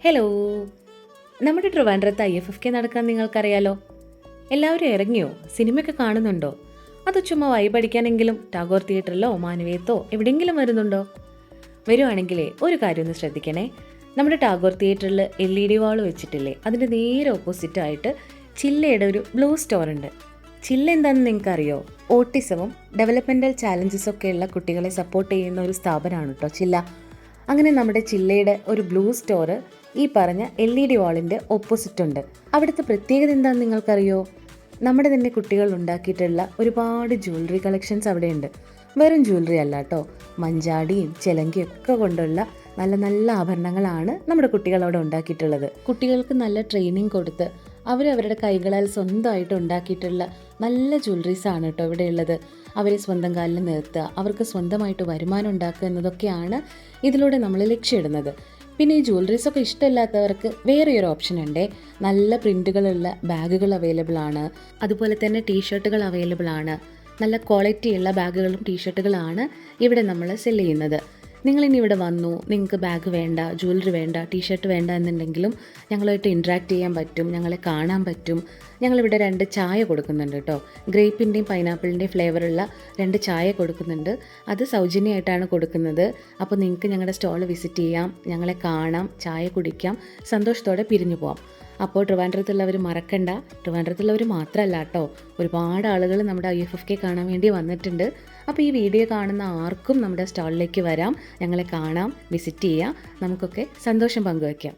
Hello, നമ്മുടെ ട്രിവാൻഡ്രത്ത് IFFK നടക്കാൻ നിങ്ങൾക്കറിയാലോ. എല്ലാവരും ഇറങ്ങിയോ? സിനിമയൊക്കെ കാണുന്നുണ്ടോ? അത് ചുമ്മാ വൈബടിക്കാനെങ്കിലും ടാഗോർ തിയേറ്ററിലോ മാനവീയത്തോ എവിടെയെങ്കിലും വരുന്നുണ്ടോ? വരുവാണെങ്കിലേ ഒരു കാര്യം ഒന്ന് ശ്രദ്ധിക്കണേ. നമ്മുടെ ടാഗോർ തിയേറ്ററിൽ LED വാൾ വെച്ചിട്ടില്ലേ, അതിൻ്റെ നേരെ ഓപ്പോസിറ്റായിട്ട് ചില്ലയുടെ ഒരു ബ്ലൂ സ്റ്റോർ ഉണ്ട്. ചില്ല എന്താണെന്ന് നിങ്ങൾക്കറിയോ? ഓട്ടിസവും ഡെവലപ്മെൻ്റൽ ചാലഞ്ചസും ഒക്കെയുള്ള കുട്ടികളെ സപ്പോർട്ട് ചെയ്യുന്ന ഒരു സ്ഥാപനമാണ് കേട്ടോ ചില്ല. അങ്ങനെ നമ്മുടെ ചില്ലയുടെ ഒരു ബ്ലൂ സ്റ്റോർ ഈ പറഞ്ഞ LED വാളിൻ്റെ ഓപ്പോസിറ്റ് ഉണ്ട്. അവിടുത്തെ പ്രത്യേകത എന്താണെന്ന് നിങ്ങൾക്കറിയോ? നമ്മുടെ തന്നെ കുട്ടികൾ ഉണ്ടാക്കിയിട്ടുള്ള ഒരുപാട് ജ്വല്ലറി കളക്ഷൻസ് അവിടെയുണ്ട്. വെറും ജ്വല്ലറി അല്ല കേട്ടോ, മഞ്ചാടിയും ചിലങ്കയും ഒക്കെ കൊണ്ടുള്ള നല്ല നല്ല ആഭരണങ്ങളാണ് നമ്മുടെ കുട്ടികൾ അവിടെ ഉണ്ടാക്കിയിട്ടുള്ളത്. കുട്ടികൾക്ക് നല്ല ട്രെയിനിങ് കൊടുത്ത് അവരവരുടെ കൈകളാൽ സ്വന്തമായിട്ട് ഉണ്ടാക്കിയിട്ടുള്ള നല്ല ജ്വല്ലറീസാണ് കേട്ടോ ഇവിടെയുള്ളത്. അവരെ സ്വന്തം കാലിൽ നിർത്തുക, അവർക്ക് സ്വന്തമായിട്ട് വരുമാനം ഉണ്ടാക്കുക എന്നതൊക്കെയാണ് ഇതിലൂടെ നമ്മൾ ലക്ഷ്യമിടുന്നത്. പിന്നെ ഈ ജ്വല്ലറീസൊക്കെ ഇഷ്ടമില്ലാത്തവർക്ക് വേറെ ഒരു ഓപ്ഷൻ ഉണ്ട്. നല്ല പ്രിൻറ്റുകളുള്ള ബാഗുകൾ അവൈലബിൾ ആണ്, അതുപോലെ തന്നെ ടീഷർട്ടുകൾ അവൈലബിൾ ആണ്. നല്ല ക്വാളിറ്റിയുള്ള ബാഗുകളും ടീഷർട്ടുകളാണ് ഇവിടെ നമ്മൾ സെല് ചെയ്യുന്നത്. നിങ്ങളിനി ഇവിടെ വന്നു, നിങ്ങൾക്ക് ബാഗ് വേണ്ട, ജ്വല്ലറി വേണ്ട, ടീഷർട്ട് വേണ്ട എന്നുണ്ടെങ്കിലും ഞങ്ങളുമായിട്ട് ഇൻട്രാക്ട് ചെയ്യാൻ പറ്റും, ഞങ്ങളെ കാണാൻ പറ്റും. ഞങ്ങളിവിടെ 2 ചായ കൊടുക്കുന്നുണ്ട് കേട്ടോ. ഗ്രേപ്പിൻ്റെയും പൈനാപ്പിളിൻ്റെയും ഫ്ലേവറുള്ള 2 ചായ കൊടുക്കുന്നുണ്ട്. അത് സൗജന്യമായിട്ടാണ് കൊടുക്കുന്നത്. അപ്പോൾ നിങ്ങൾക്ക് ഞങ്ങളുടെ സ്റ്റോൾ വിസിറ്റ് ചെയ്യാം, ഞങ്ങളെ കാണാം, ചായ കുടിക്കാം, സന്തോഷത്തോടെ പിരിഞ്ഞു പോകാം. അപ്പോൾ ട്രിവാൻഡ്രത്തുള്ളവർ മറക്കണ്ട. ട്രിവാൻഡ്രത്തുള്ളവർ മാത്രമല്ല കേട്ടോ, ഒരുപാട് ആളുകൾ നമ്മുടെ IFFK കാണാൻ വേണ്ടി വന്നിട്ടുണ്ട്. അപ്പോൾ ഈ വീഡിയോ കാണുന്ന ആർക്കും നമ്മുടെ സ്റ്റാളിലേക്ക് വരാം, ഞങ്ങളെ കാണാം, വിസിറ്റ് ചെയ്യാം, നമുക്കൊക്കെ സന്തോഷം പങ്കുവയ്ക്കാം.